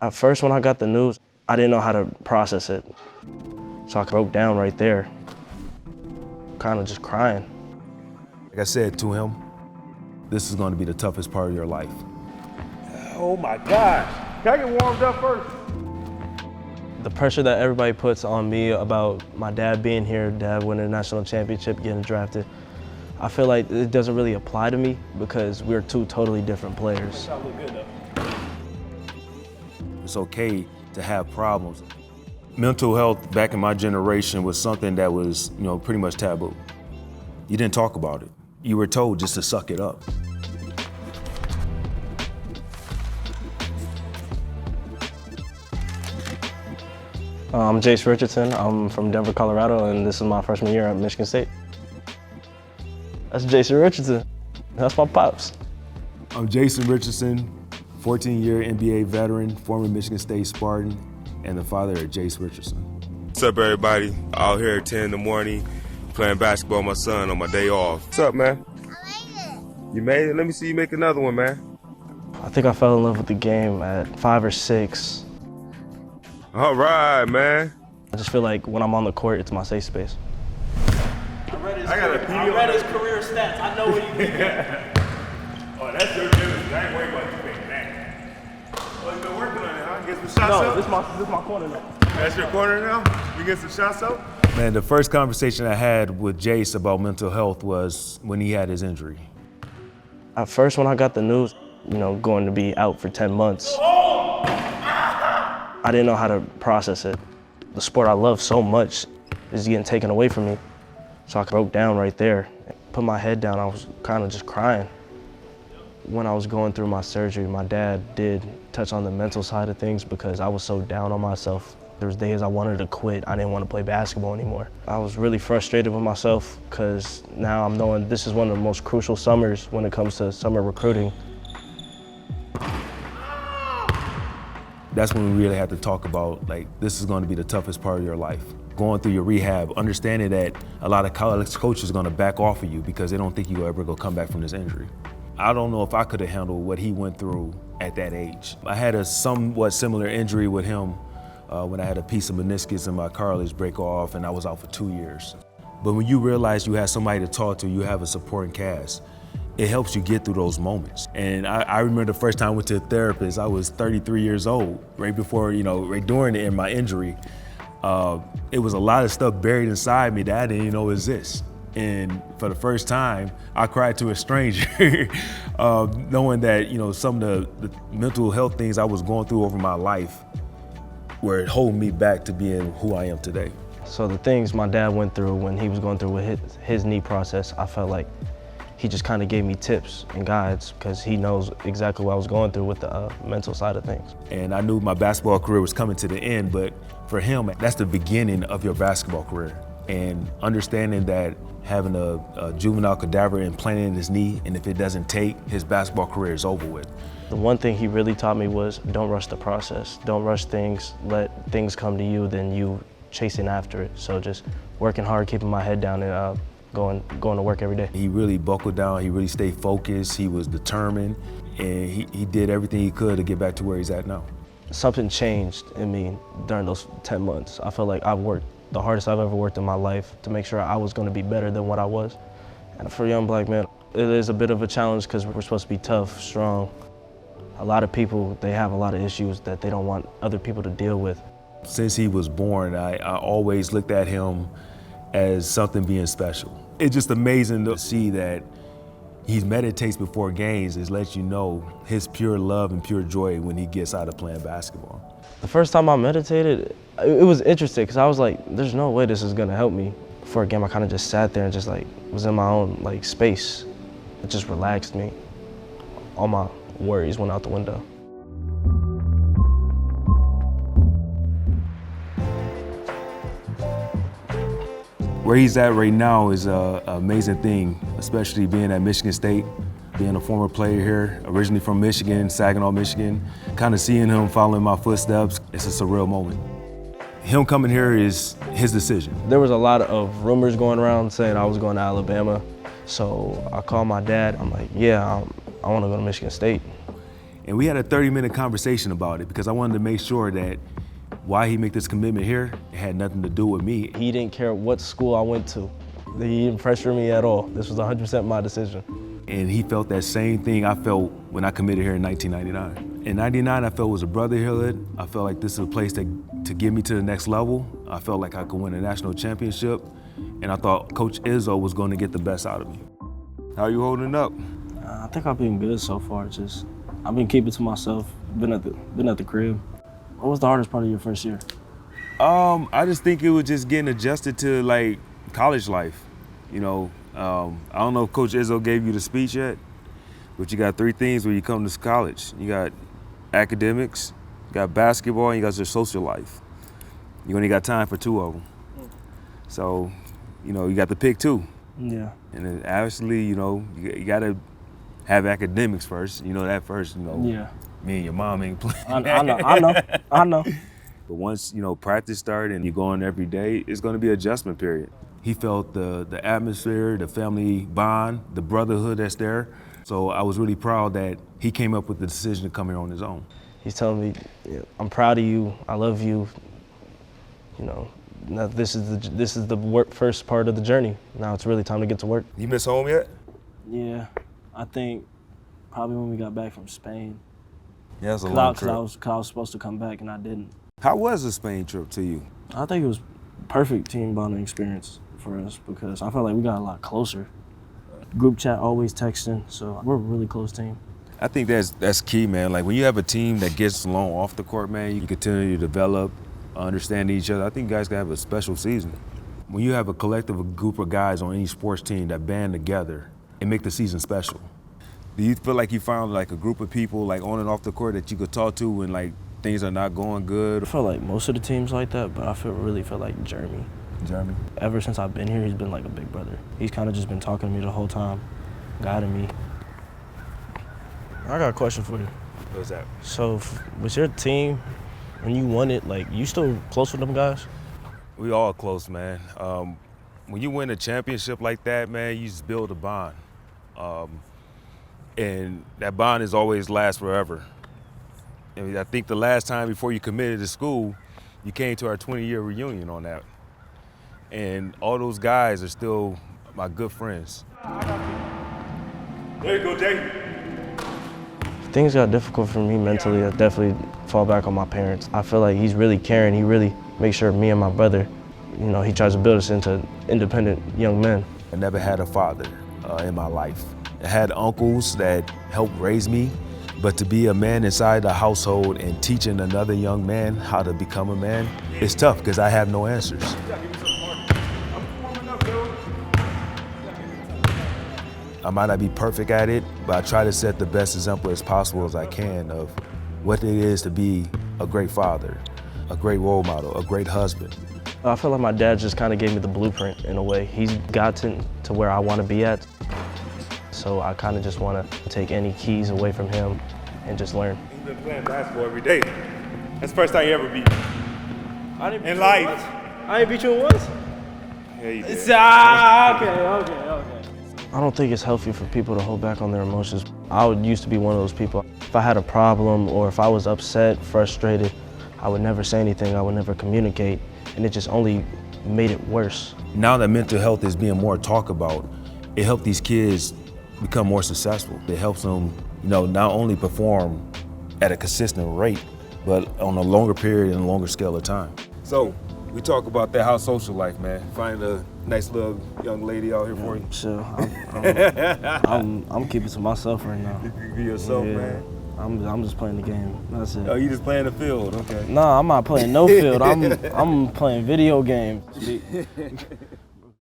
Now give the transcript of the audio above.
At first, when I got the news, I didn't know how to process it. So I broke down right there, kind of just crying. Like I said to him, this is going to be the toughest part of your life. Oh my God. Can I get warmed up first? The pressure that everybody puts on me about my dad being here, dad winning a national championship, getting drafted, I feel like it doesn't really apply to me because we're two totally different players. It's okay to have problems. Mental health back in my generation was something that was, pretty much taboo. You didn't talk about it. You were told just to suck it up. I'm Jase Richardson. I'm from Denver, Colorado, and this is my freshman year at Michigan State. That's Jason Richardson. That's my pops. I'm Jason Richardson, 14-year NBA veteran, former Michigan State Spartan, and the father of Jase Richardson. What's up, everybody? Out here at 10 in the morning, playing basketball with my son on my day off. What's up, man? I made it. You made it? Let me see you make another one, man. I think I fell in love with the game at 5 or 6. All right, man. I just feel like when I'm on the court, it's my safe space. I read his career stats. I know what you mean. Oh, that's your business. I ain't worried about you making that. Oh, you been working on it, huh? Get some shots up? This is my corner now. That's your corner now? You get some shots up? Man, the first conversation I had with Jase about mental health was when he had his injury. At first, when I got the news, going to be out for 10 months, I didn't know how to process it. The sport I love so much is getting taken away from me. So I broke down right there, put my head down. I was kind of just crying. When I was going through my surgery, my dad did touch on the mental side of things because I was so down on myself. There was days I wanted to quit. I didn't want to play basketball anymore. I was really frustrated with myself because now I'm knowing this is one of the most crucial summers when it comes to summer recruiting. That's when we really had to talk about, this is going to be the toughest part of your life. Going through your rehab, understanding that a lot of college coaches are going to back off of you because they don't think you're ever going to come back from this injury. I don't know if I could have handled what he went through at that age. I had a somewhat similar injury with him when I had a piece of meniscus in my cartilage break off and I was out for 2 years. But when you realize you have somebody to talk to, you have a supporting cast, it helps you get through those moments. And I remember the first time I went to a therapist, I was 33 years old, right before, right during my injury. It was a lot of stuff buried inside me that I didn't even know exists. And for the first time, I cried to a stranger, knowing that, some of the mental health things I was going through over my life were holding me back to being who I am today. So the things my dad went through when he was going through with his knee process, I felt like he just kind of gave me tips and guides because he knows exactly what I was going through with the mental side of things. And I knew my basketball career was coming to the end, but for him, that's the beginning of your basketball career. And understanding that having a juvenile cadaver implanted in his knee, and if it doesn't take, his basketball career is over with. The one thing he really taught me was don't rush the process. Don't rush things, let things come to you, then you chasing after it. So just working hard, keeping my head down and going to work every day. He really buckled down, he really stayed focused, he was determined, and he did everything he could to get back to where he's at now. Something changed in me during those 10 months. I felt like I've worked the hardest I've ever worked in my life to make sure I was going to be better than what I was. And for a young black man, it is a bit of a challenge because we're supposed to be tough, strong. A lot of people, they have a lot of issues that they don't want other people to deal with. Since he was born, I always looked at him as something being special. It's just amazing to see that he meditates before games. It lets you know his pure love and pure joy when he gets out of playing basketball. The first time I meditated, it was interesting because I was like, there's no way this is gonna help me. For a game, I kind of just sat there and just was in my own space. It just relaxed me. All my worries went out the window. Where he's at right now is an amazing thing, especially being at Michigan State, being a former player here, originally from Michigan, Saginaw, Michigan, kind of seeing him following my footsteps. It's a surreal moment. Him coming here is his decision. There was a lot of rumors going around saying I was going to Alabama. So I called my dad. I'm like, yeah, I want to go to Michigan State. And we had a 30-minute conversation about it because I wanted to make sure that why he made this commitment here, it had nothing to do with me. He didn't care what school I went to. He didn't pressure me at all. This was 100% my decision. And he felt that same thing I felt when I committed here in 1999. In 99, I felt it was a brotherhood. I felt like this is a place to get me to the next level. I felt like I could win a national championship. And I thought Coach Izzo was going to get the best out of me. How you holding up? I think I've been good so far. I've been keeping to myself. Been at the crib. What was the hardest part of your first year? I just think it was just getting adjusted to like college life. You know, I don't know if Coach Izzo gave you the speech yet, but you got 3 things when you come to college. You got academics, you got basketball, and you got your social life. You only got time for 2 of them. So, you know, you got to pick 2. Yeah. And then obviously, you know, you got to have academics first. You know that first, you know. Yeah. Me and your mom ain't playing. I know. But once, you know, practice started and you're going every day, it's going to be an adjustment period. He felt the atmosphere, the family bond, the brotherhood that's there. So I was really proud that he came up with the decision to come here on his own. He's telling me, I'm proud of you, I love you. You know, now this is the first part of the journey. Now it's really time to get to work. You miss home yet? Yeah, I think probably when we got back from Spain. Yeah, that's a long trip. Cause I was supposed to come back and I didn't. How was the Spain trip to you? I think it was perfect team bonding experience for us because I felt like we got a lot closer. Group chat, always texting, so we're a really close team. I think that's key, man. Like when you have a team that gets along off the court, man, you continue to develop, understand each other. I think guys can have a special season. When you have a collective group of guys on any sports team that band together, it make the season special. Do you feel like you found like a group of people like on and off the court that you could talk to when like things are not going good? I feel like most of the teams like that, but I really feel like Jeremy. Jeremy? Ever since I've been here, he's been like a big brother. He's kind of just been talking to me the whole time, guiding me. I got a question for you. What's that? So, was your team, when you won it, like, you still close with them guys? We all close, man. When you win a championship like that, man, you just build a bond. And that bond is always lasts forever. And I think the last time before you committed to school, you came to our 20-year reunion on that. And all those guys are still my good friends. There you go, Jay. Things got difficult for me mentally. I definitely fall back on my parents. I feel like he's really caring. He really makes sure me and my brother, you know, he tries to build us into independent young men. I never had a father in my life. I had uncles that helped raise me, but to be a man inside the household and teaching another young man how to become a man, it's tough because I have no answers. I might not be perfect at it, but I try to set the best example as possible as I can of what it is to be a great father, a great role model, a great husband. I feel like my dad just kind of gave me the blueprint in a way. He's gotten to where I want to be at. So I kind of just want to take any keys away from him and just learn. You've been playing basketball every day. That's the first time you ever beat me. I didn't In life. I ain't beat you in once? Yeah, you did. Okay. I don't think it's healthy for people to hold back on their emotions. I used to be one of those people. If I had a problem or if I was upset, frustrated, I would never say anything, I would never communicate, and it just only made it worse. Now that mental health is being more talked about, it helped these kids become more successful. It helps them, you know, not only perform at a consistent rate, but on a longer period and a longer scale of time. So, we talk about that house social life, man. Find a nice little young lady out here for you. Sure, I'm keeping to myself right now. Be yourself, Yeah. man. I'm just playing the game. That's it. Oh, you just playing the field, okay. Nah, I'm not playing no field. I'm playing video games.